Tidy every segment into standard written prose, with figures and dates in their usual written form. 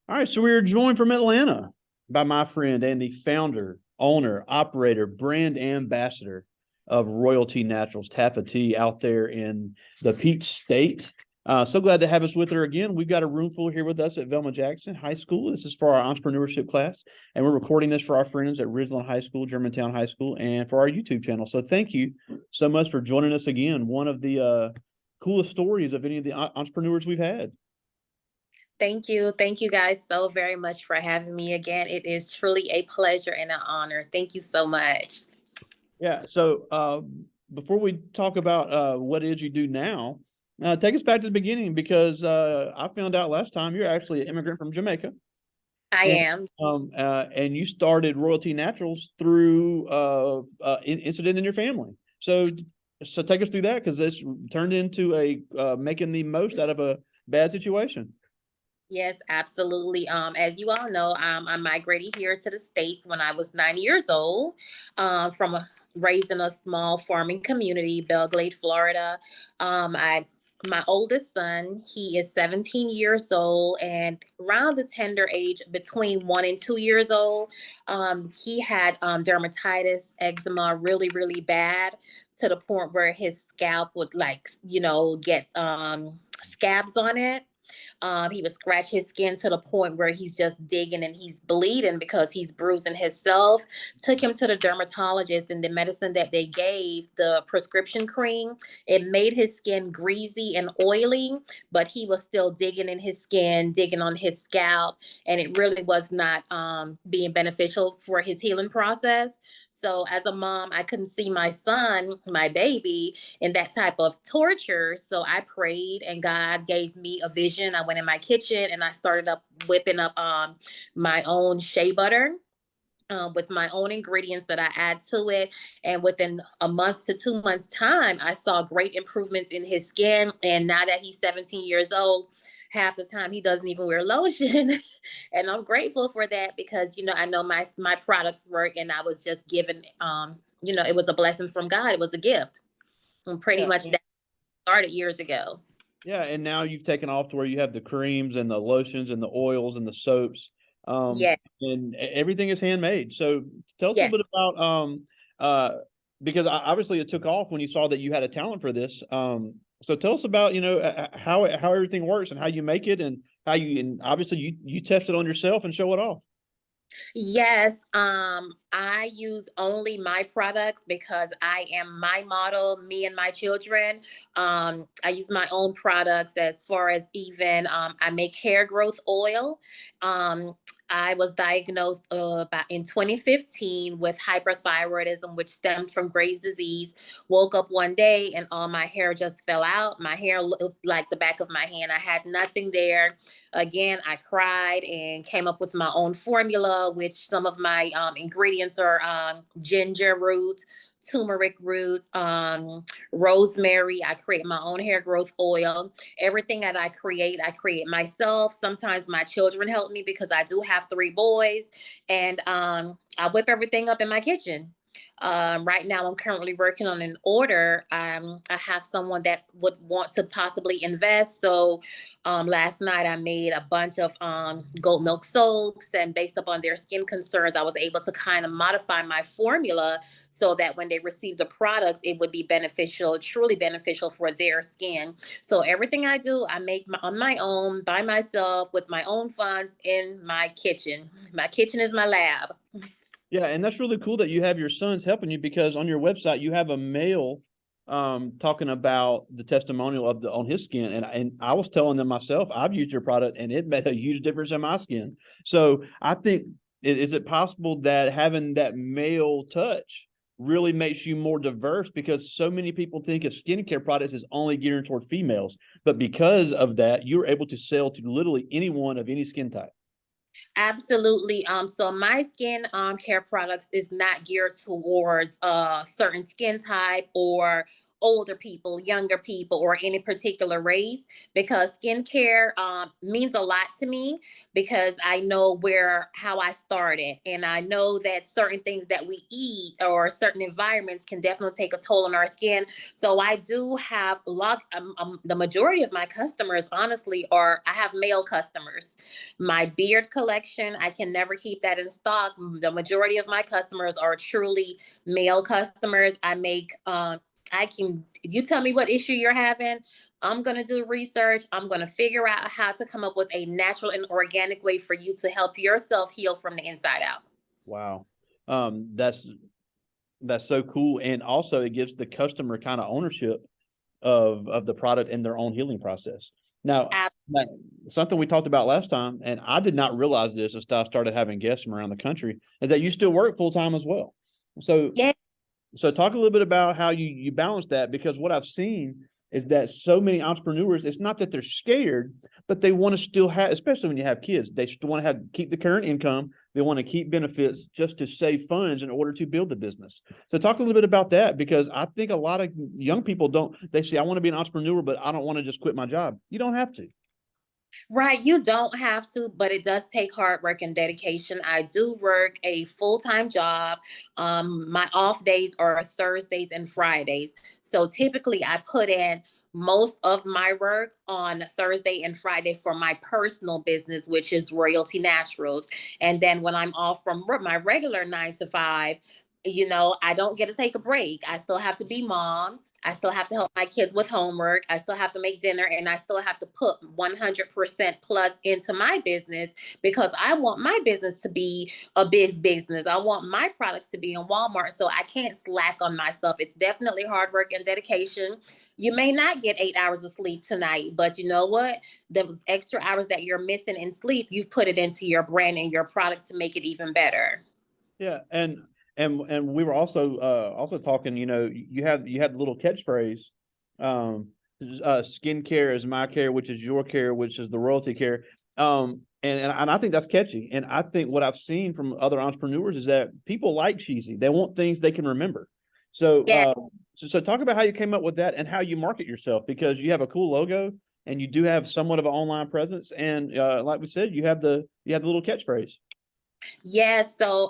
All right, so we are joined from Atlanta by my friend and the founder, owner, operator, brand ambassador of Royaltee Naturals, Taffa Tee, out there in the Peach State. So glad to have us with her again. We've got a room full here with us at Velma Jackson High School. This is for our entrepreneurship class, and we're recording this for our friends at Ridgeland High School, Germantown High School, and for our YouTube channel. So thank you so much for joining us again. One of the coolest stories of any of the entrepreneurs we've had. Thank you. Thank you guys so very much for having me again. It is truly a pleasure and an honor. Thank you so much. Yeah. So before we talk about what it is you do now, take us back to the beginning because I found out last time you're actually an immigrant from Jamaica, I and am. and you started Royaltee Naturals through incident in your family. So take us through that because this turned into a making the most out of a bad situation. Yes, absolutely. As you all know, I migrated here to the States when I was 9 years old, raised in a small farming community, Belglade, Florida. My oldest son, he is 17 years old, and around the tender age between 1 and 2 years old, he had dermatitis, eczema, really, really bad to the point where his scalp would get scabs on it. He would scratch his skin to the point where he's just digging and he's bleeding because he's bruising himself. Took him to the dermatologist, and the medicine that they gave, the prescription cream, it made his skin greasy and oily, but he was still digging in his skin, digging on his scalp, and it really was not being beneficial for his healing process. So, as a mom, I couldn't see my son, my baby, in that type of torture. So I prayed and God gave me a vision. I went in my kitchen and I started up whipping up my own shea butter. With my own ingredients that I add to it. And within a month to 2 months' time, I saw great improvements in his skin. And now that he's 17 years old, half the time he doesn't even wear lotion. And I'm grateful for that because, I know my products work and I was just given, it was a blessing from God. It was a gift. And pretty Yeah. much that started years ago. Yeah, and now you've taken off to where you have the creams and the lotions and the oils and the soaps, Yeah. and everything is handmade. So tell us a little bit Yes. about uh, because obviously it took off when you saw that you had a talent for this. So tell us about how everything works and how you make it and how you and obviously you test it on yourself and show it off. Yes, I use only my products because I am my model, me and my children. I use my own products as far as even I make hair growth oil. Um, I was diagnosed about in 2015 with hyperthyroidism, which stemmed from Graves' disease. Woke up one day and all my hair just fell out. My hair looked like the back of my hand. I had nothing there. Again, I cried and came up with my own formula, which some of my ingredients are ginger root, turmeric root, rosemary. I create my own hair growth oil. Everything that I create myself. Sometimes my children help me because I do have three boys, and I whip everything up in my kitchen. Right now, I'm currently working on an order. I have someone that would want to possibly invest. So last night, I made a bunch of goat milk soaps, and based upon their skin concerns, I was able to kind of modify my formula so that when they receive the products, it would be beneficial, truly beneficial for their skin. So everything I do, I make on my own, by myself, with my own funds in my kitchen. My kitchen is my lab. Yeah, and that's really cool that you have your sons helping you because on your website you have a male talking about the testimonial of the on his skin and I was telling them myself I've used your product and it made a huge difference in my skin. So I think is it possible that having that male touch really makes you more diverse because so many people think of skincare products as only geared toward females, but because of that you're able to sell to literally anyone of any skin type. Absolutely. So my skin care products is not geared towards a certain skin type or older people, younger people, or any particular race, because skincare means a lot to me, because I know how I started, and I know that certain things that we eat or certain environments can definitely take a toll on our skin. So I do have the majority of my customers, honestly, I have male customers. My beard collection, I can never keep that in stock. The majority of my customers are truly male customers. If you tell me what issue you're having, I'm going to do research. I'm going to figure out how to come up with a natural and organic way for you to help yourself heal from the inside out. Wow. That's so cool. And also it gives the customer kind of ownership of the product and their own healing process. Now, something we talked about last time, and I did not realize this until I started having guests from around the country, is that you still work full time as well. So, Yeah. So talk a little bit about how you balance that, because what I've seen is that so many entrepreneurs, it's not that they're scared, but they want to still have, especially when you have kids, they still want to keep the current income. They want to keep benefits just to save funds in order to build the business. So talk a little bit about that, because I think a lot of young people they say, I want to be an entrepreneur, but I don't want to just quit my job. You don't have to. Right, you don't have to, but it does take hard work and dedication. I do work a full-time job. My off days are Thursdays and Fridays. So typically I put in most of my work on Thursday and Friday for my personal business, which is Royaltee Naturals. And then when I'm off from my regular 9 to 5, I don't get to take a break. I still have to be mom. I still have to help my kids with homework. I still have to make dinner, and I still have to put 100% plus into my business, because I want my business to be a big business. I want my products to be in Walmart. So I can't slack on myself. It's definitely hard work and dedication. You may not get 8 hours of sleep tonight, but you know what? Those extra hours that you're missing in sleep, you put it into your brand and your products to make it even better. Yeah, and we were also talking. You had the little catchphrase, skincare is my care, which is your care, which is the royalty care. And I think that's catchy. And I think what I've seen from other entrepreneurs is that people like cheesy. They want things they can remember. So, Yeah. so talk about how you came up with that and how you market yourself, because you have a cool logo and you do have somewhat of an online presence. And like we said, you have the little catchphrase. Yes. So,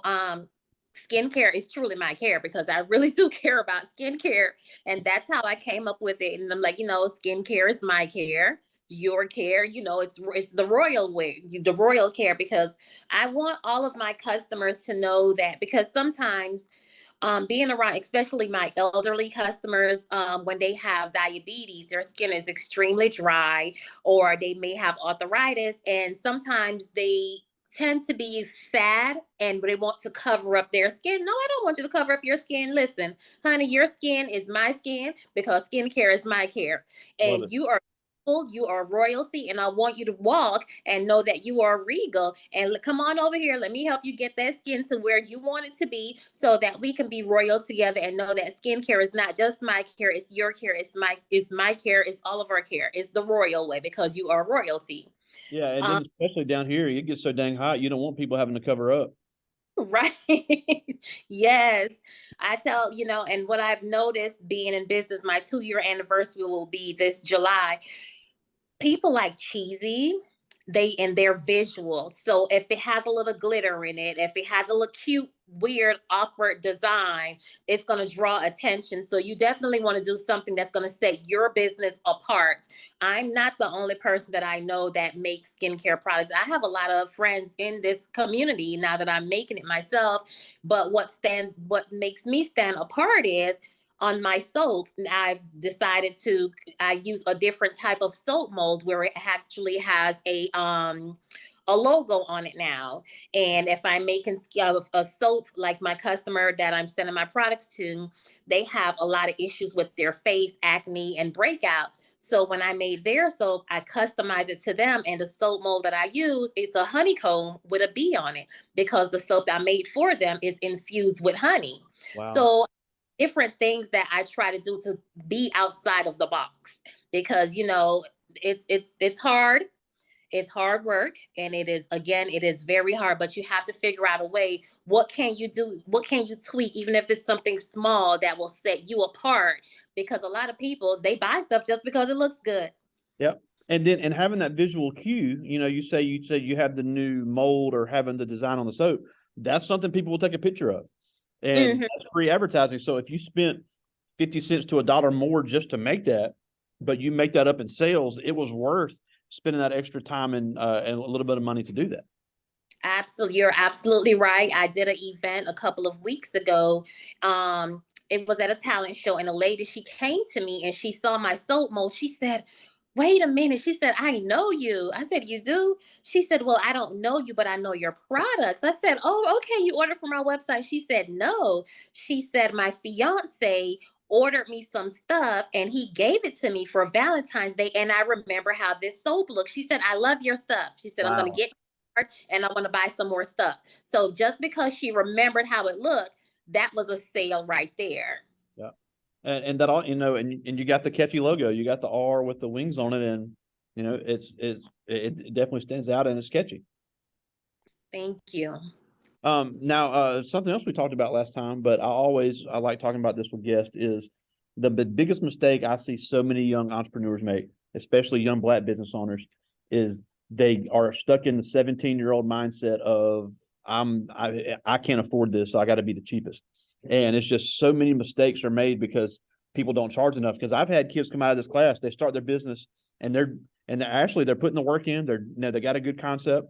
skincare is truly my care, because I really do care about skincare. And that's how I came up with it. And I'm like, skincare is my care. Your care, it's the royal care, because I want all of my customers to know that, because sometimes being around, especially my elderly customers, when they have diabetes, their skin is extremely dry, or they may have arthritis, and sometimes they tend to be sad and they want to cover up their skin. No, I don't want you to cover up your skin. Listen, honey, your skin is my skin, because skincare is my care. Love And it. you are royalty, and I want you to walk and know that you are regal. And come on over here, let me help you get that skin to where you want it to be, so that we can be royal together, and know that skincare is not just my care, it's your care, it's my care, it's all of our care. It's the royal way, because you are royalty. Yeah, and um, then especially down here, it gets so dang hot. You don't want people having to cover up. right. Yes, I tell and what I've noticed being in business, my 2-year anniversary will be this July. People like cheesy, they're visual. So if it has a little glitter in it, if it has a little cute, weird, awkward design, it's going to draw attention. So you definitely want to do something that's going to set your business apart. I'm not the only person that I know that makes skincare products. I have a lot of friends in this community now that I'm making it myself. But what makes me stand apart is, on my soap, I've decided I use a different type of soap mold, where it actually has a logo on it now. And if I'm making a soap, like my customer that I'm sending my products to, they have a lot of issues with their face, acne, and breakout. So when I made their soap, I customized it to them. And the soap mold that I use is a honeycomb with a bee on it, because the soap I made for them is infused with honey. Wow. So different things that I try to do to be outside of the box, because it's hard, It's hard work, and it is, again, it is very hard, but you have to figure out a way. What can you do? What can you tweak, even if it's something small that will set you apart? Because a lot of people, they buy stuff just because it looks good. Yep. And having that visual cue, you say you have the new mold or having the design on the soap, that's something people will take a picture of. And Mhm. that's free advertising. So if you spent 50 cents to $1 more just to make that, but you make that up in sales, it was worth spending that extra time and a little bit of money to do that. Absolutely, you're absolutely right. I did an event a couple of weeks ago. It was at a talent show, and a lady, she came to me and she saw my soap mold. She said, "Wait a minute." She said, "I know you." I said, "You do?" She said, "Well, I don't know you, but I know your products." I said, "Oh, okay. You ordered from our website?" She said, "No." She said, "My fiance ordered me some stuff and he gave it to me for Valentine's Day. And I remember how this soap looks." She said, "I love your stuff." She said, "I'm going to Wow. get and I want to buy some more stuff." So just because she remembered how it looked, that was a sale right there. Yeah. And that all, and you got the catchy logo, you got the R with the wings on it. And, it definitely stands out and it's catchy. Thank you. Now, something else we talked about last time, but I like talking about this with guests is the biggest mistake I see so many young entrepreneurs make, especially young Black business owners, is they are stuck in the 17-year-old mindset of I can't afford this, so I got to be the cheapest. And it's just so many mistakes are made because people don't charge enough. Because I've had kids come out of this class, they start their business and they're putting the work in, they got a good concept,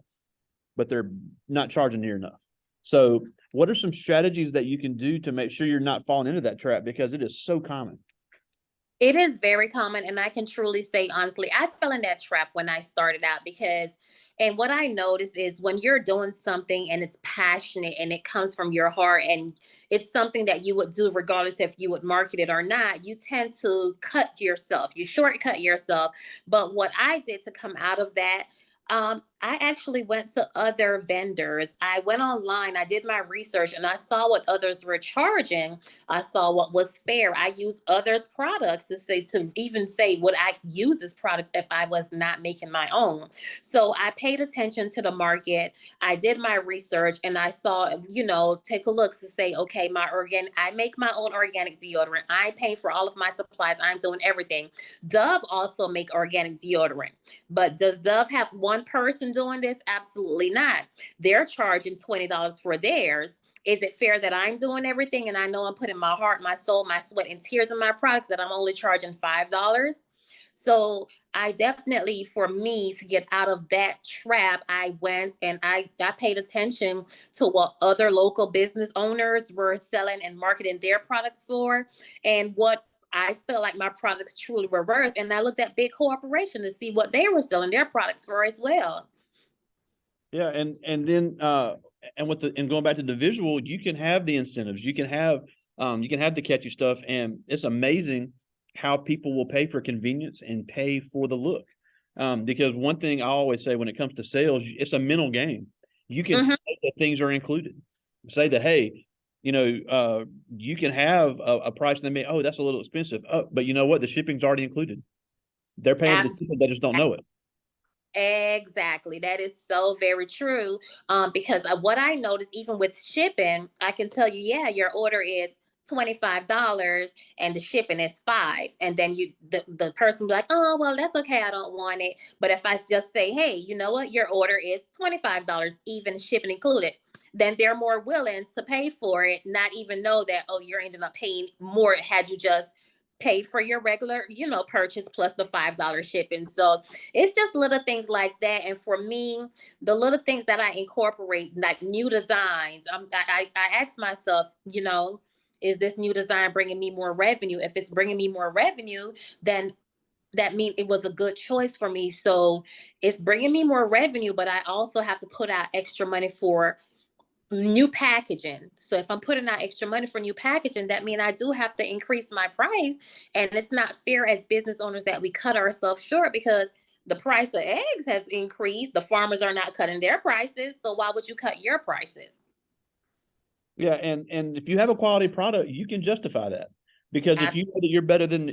but they're not charging near enough. So, what are some strategies that you can do to make sure you're not falling into that trap, because it is so common? It is very common, and I can truly say honestly, I fell in that trap when I started out because, and what I noticed is when you're doing something and it's passionate and it comes from your heart and it's something that you would do regardless if you would market it or not, you tend to cut yourself, you shortcut yourself. But what I did to come out of that, I actually went to other vendors. I went online, I did my research, and I saw what others were charging. I saw what was fair. I used others' products to even say, would I use this product if I was not making my own? So I paid attention to the market. I did my research and I saw, take a look to say, okay, I make my own organic deodorant. I pay for all of my supplies. I'm doing everything. Dove also make organic deodorant. But does Dove have one person doing this? Absolutely not. They're charging $20 for theirs. Is it fair that I'm doing everything and I know I'm putting my heart, my soul, my sweat, and tears in my products, that I'm only charging $5? So I definitely, for me to get out of that trap, I went and I paid attention to what other local business owners were selling and marketing their products for, and what I felt like my products truly were worth. And I looked at big corporations to see what they were selling their products for as well. Yeah, and then and going back to the visual, you can have the incentives, you can have the catchy stuff, and it's amazing how people will pay for convenience and pay for the look. Because one thing I always say when it comes to sales, it's a mental game. You can Mhm. say that things are included. Say that, hey, you can have a price, and they may, oh, that's a little expensive. Oh, but you know what? The shipping's already included. They're paying for the shipping, they just don't know it. Exactly. That is so very true. Because what I noticed, even with shipping, I can tell you, yeah, your order is $25 and the shipping is 5. And then the person be like, "Oh, well, that's okay. I don't want it." But if I just say, "Hey, you know what? Your order is $25, even shipping included," then they're more willing to pay for it, not even know that, oh, you're ending up paying more had you just paid for your regular, purchase plus the $5 shipping. So it's just little things like that. And for me, the little things that I incorporate, like new designs, I ask myself, is this new design bringing me more revenue? If it's bringing me more revenue, then that means it was a good choice for me. So it's bringing me more revenue, but I also have to put out extra money for new packaging. So if I'm putting out extra money for new packaging, that means I do have to increase my price. And it's not fair as business owners that we cut ourselves short because the price of eggs has increased. The farmers are not cutting their prices. So why would you cut your prices? Yeah, and if you have a quality product, you can justify that, because Ab- if you know that you're better than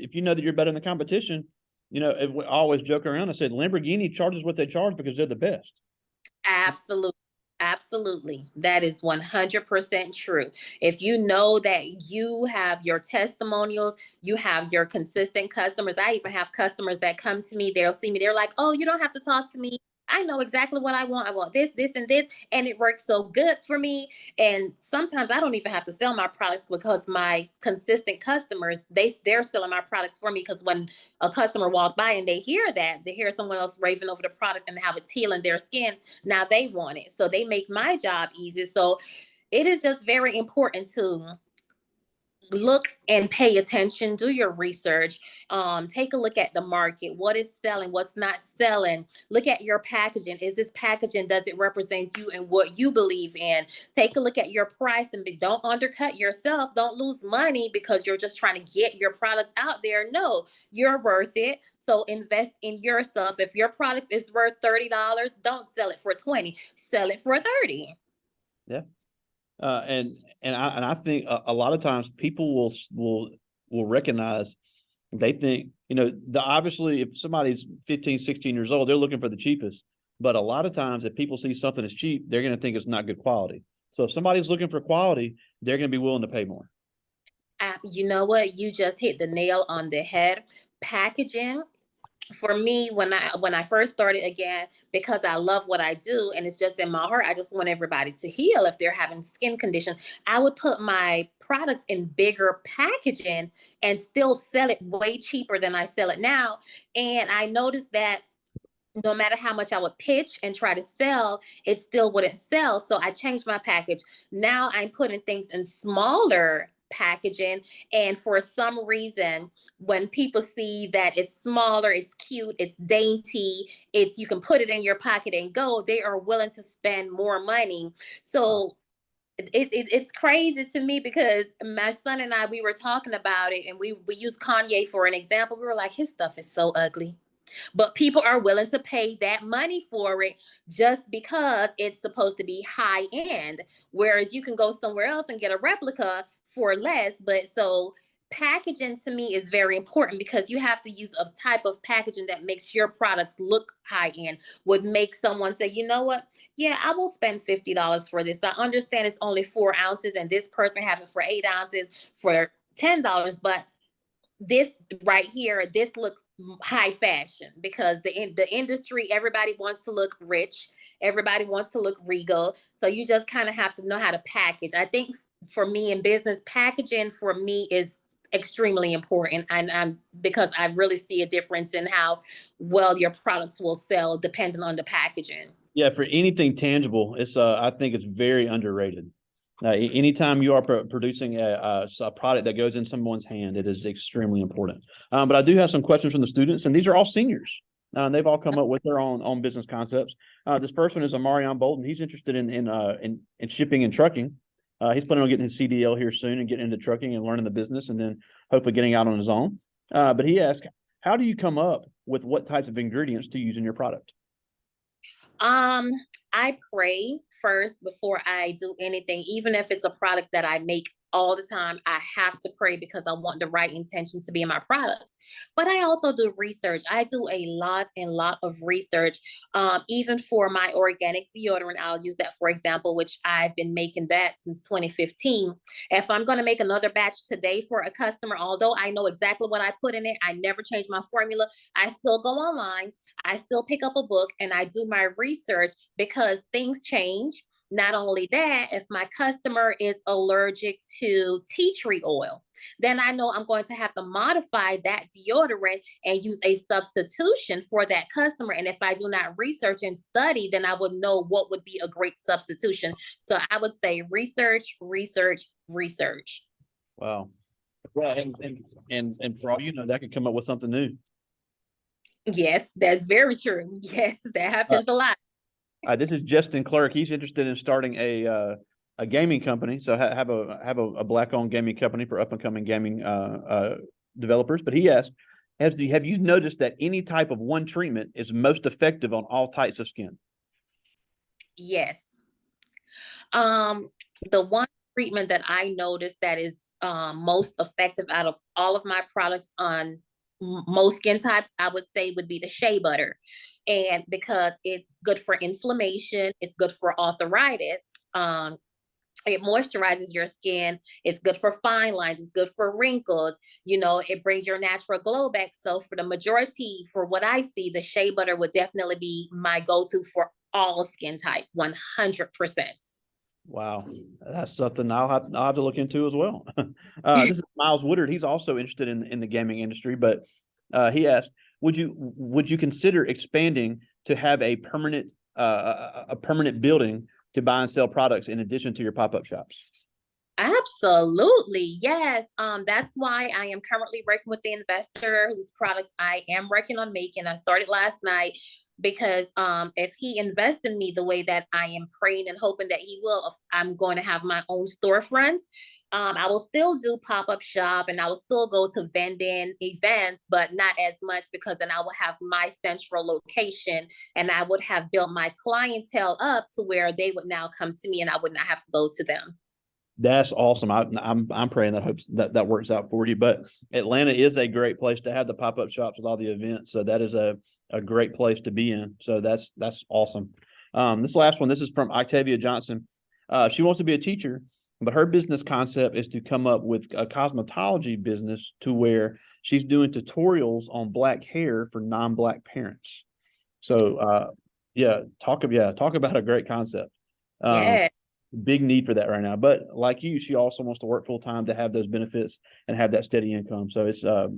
the competition, I always joke around. I said Lamborghini charges what they charge because they're the best. Absolutely. Absolutely. That is 100% true. If you know that you have your testimonials, you have your consistent customers. I even have customers that come to me, they'll see me, they're like, oh, you don't have to talk to me. I know exactly what I want. I want this, this, and this. And it works so good for me. And sometimes I don't even have to sell my products because my consistent customers, they're selling my products for me. Because when a customer walk by and they hear someone else raving over the product and how it's healing their skin, now they want it. So they make my job easy. So it is just very important to look and pay attention, do your research, take a look at the market, what is selling, what's not selling, look at your packaging. Is this packaging, does it represent you and what you believe in? Take a look at your price and don't undercut yourself. Don't lose money because you're just trying to get your products out there. No, you're worth it. So invest in yourself. If your product is worth $30, don't sell it for 20, sell it for 30. Yeah. And I think a lot of times people will recognize, they think, obviously if somebody's 15, 16 years old, they're looking for the cheapest. But a lot of times if people see something is cheap, they're going to think it's not good quality. So if somebody's looking for quality, they're going to be willing to pay more. You know what? You just hit the nail on the head. Packaging, for me, when I first started, again, because I love what I do and it's just in my heart, I just want everybody to heal if they're having skin conditions. I would put my products in bigger packaging and still sell it way cheaper than I sell it now. And I noticed that no matter how much I would pitch and try to sell, it still wouldn't sell. So I changed my package. Now I'm putting things in smaller packaging. And for some reason, when people see that it's smaller, it's cute, it's dainty, you can put it in your pocket and go, they are willing to spend more money. So it's crazy to me because my son and I, we were talking about it, and we used Kanye for an example. We were like, his stuff is so ugly, but people are willing to pay that money for it just because it's supposed to be high end. Whereas you can go somewhere else and get a replica for less. But so packaging to me is very important because you have to use a type of packaging that makes your products look high end, would make someone say, you know what? Yeah, I will spend $50 for this. I understand it's only 4 ounces and this person have it for 8 ounces for $10, but this right here, this looks high fashion because the industry, everybody wants to look rich, everybody wants to look regal. So you just kind of have to know how to package. I think for me in business, packaging for me is extremely important, and because I really see a difference in how well your products will sell depending on the packaging. Yeah, for anything tangible, I think it's very underrated. Anytime you are producing a product that goes in someone's hand, it is extremely important. But I do have some questions from the students, and these are all seniors. They've all come up with their own business concepts. This first one is Amarion Bolton. He's interested in shipping and trucking. He's planning on getting his CDL here soon and getting into trucking and learning the business, and then hopefully getting out on his own. But he asked, how do you come up with what types of ingredients to use in your product? Um, I pray first before I do anything, even if it's a product that I make all the time. I have to pray because I want the right intention to be in my products. But I also do research. I do a lot of research. Even for my organic deodorant, I'll use that for example, which I've been making that since 2015. If I'm going to make another batch today for a customer, although I know exactly what I put in it, I never change my formula. I still go online, I still pick up a book, and I do my research because things change. Not only that, if my customer is allergic to tea tree oil, then I know I'm going to have to modify that deodorant and use a substitution for that customer. And if I do not research and study, then I would know what would be a great substitution. So I would say research, research, research. Wow. Well, and for all you know, that could come up with something new. Yes, that's very true. Yes, that Uh, happens a lot. this is Justin Clark. He's interested in starting a gaming company. So have a black owned gaming company for up and coming gaming developers. But he asked, have you noticed that any type of one treatment is most effective on all types of skin? Yes. Um, the one treatment that I noticed that is most effective out of all of my products on most skin types, I would say, would be the shea butter. And because it's good for inflammation, it's good for arthritis. It moisturizes your skin. It's good for fine lines. It's good for wrinkles. It brings your natural glow back. So for the majority, for what I see, the shea butter would definitely be my go-to for all skin type, 100%. Wow, that's something I'll have to look into as well. This is Miles Woodard. He's also interested in the gaming industry, but he asked, would you consider expanding to have a permanent building to buy and sell products in addition to your pop-up shops? Absolutely. Yes. That's why I am currently working with the investor whose products I am working on making. I started last night because if he invests in me the way that I am praying and hoping that he will, I'm going to have my own storefronts. I will still do pop-up shop and I will still go to vending events, but not as much because then I will have my central location and I would have built my clientele up to where they would now come to me and I would not have to go to them. That's awesome. I'm praying that works out for you. But Atlanta is a great place to have the pop-up shops with all the events. So that is a great place to be in. So that's awesome. This last one, this is from Octavia Johnson. She wants to be a teacher, but her business concept is to come up with a cosmetology business to where she's doing tutorials on black hair for non-black parents. So talk about a great concept. Yeah. Big need for that right now. But like you, she also wants to work full time to have those benefits and have that steady income. So it's a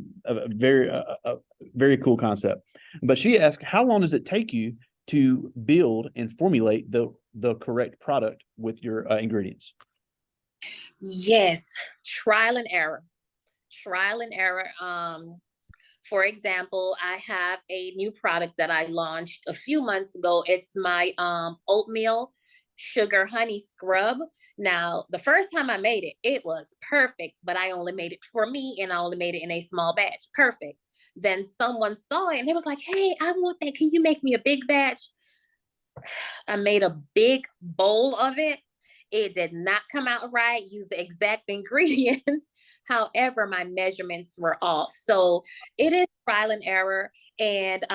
very cool concept. But she asked, how long does it take you to build and formulate the correct product with your ingredients? Yes. Trial and error. Trial and error. For example, I have a new product that I launched a few months ago. It's my oatmeal sugar honey scrub. Now, the first time I made it, it was perfect, but I only made it for me and I only made it in a small batch. Perfect. Then someone saw it and it was like, hey, I want that. Can you make me a big batch? I made a big bowl of it. It did not come out right, use the exact ingredients. However, my measurements were off. So it is trial and error. And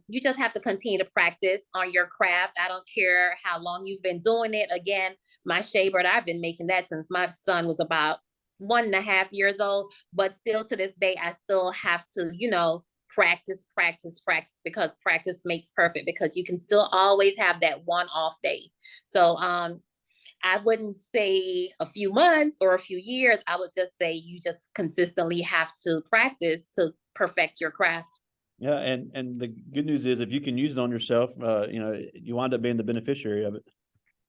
you just have to continue to practice on your craft. I don't care how long you've been doing it. Again, my shea butter, I've been making that since my son was about 1.5 years old. But still to this day, I still have to, practice, practice, practice, because practice makes perfect, because you can still always have that one off day. So I wouldn't say a few months or a few years. I would just say you just consistently have to practice to perfect your craft. Yeah, and the good news is if you can use it on yourself, you wind up being the beneficiary of it.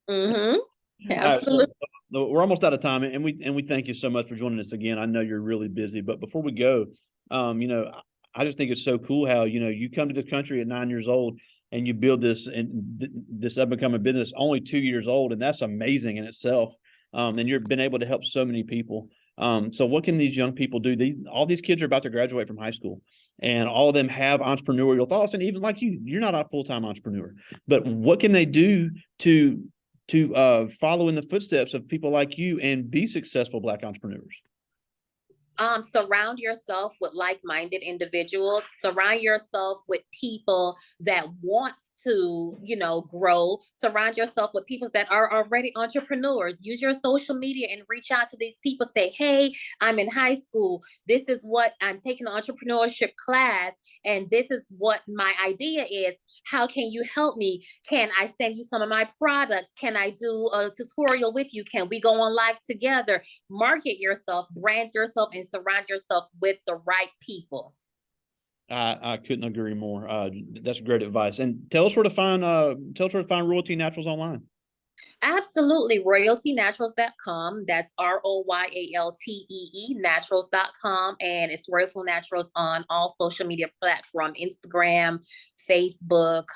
Mm-hmm. All right, Absolutely. so we're almost out of time, and we thank you so much for joining us again. I know you're really busy, but before we go, I just think it's so cool how you come to the country at 9 years old and you build this up and coming business only 2 years old, and that's amazing in itself. And you've been able to help so many people. So what can these young people do? All these kids are about to graduate from high school, and all of them have entrepreneurial thoughts. And even like you're not a full-time entrepreneur, but what can they do to follow in the footsteps of people like you and be successful Black entrepreneurs? Surround yourself with like-minded individuals. Surround yourself with people that want to, grow. Surround yourself with people that are already entrepreneurs. Use your social media and reach out to these people. Say, hey, I'm in high school. This is what I'm taking an entrepreneurship class, and this is what my idea is. How can you help me? Can I send you some of my products? Can I do a tutorial with you? Can we go on live together? Market yourself, brand yourself, and surround yourself with the right people. I couldn't agree more. That's great advice. And tell us where to find Royaltee Naturals online. Absolutely. Royalteenaturals.com. That's ROYALTEE naturals.com. And it's Royaltee Naturals on all social media platforms, Instagram, Facebook,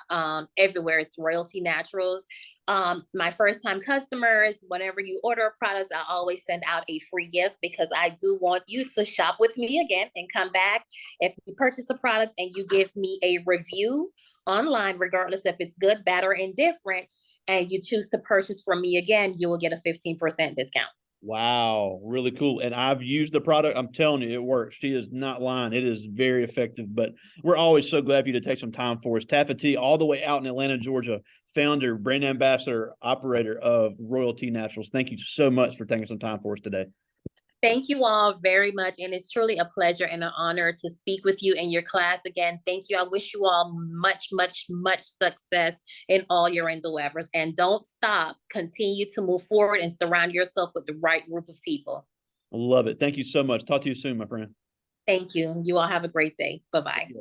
everywhere. It's Royaltee Naturals. My first time customers, whenever you order a product, I always send out a free gift because I do want you to shop with me again and come back. If you purchase a product and you give me a review online, regardless if it's good, bad, or indifferent, and you choose to purchase from me again, you will get a 15% discount. Wow, really cool. And I've used the product. I'm telling you, it works. She is not lying. It is very effective. But we're always so glad for you to take some time for us. Taffa Tee, all the way out in Atlanta, Georgia, founder, brand ambassador, operator of Royaltee Naturals. Thank you so much for taking some time for us today. Thank you all very much. And it's truly a pleasure and an honor to speak with you in your class again. Thank you. I wish you all much, much, much success in all your endeavors. And don't stop. Continue to move forward and surround yourself with the right group of people. Love it. Thank you so much. Talk to you soon, my friend. Thank you. You all have a great day. Bye-bye.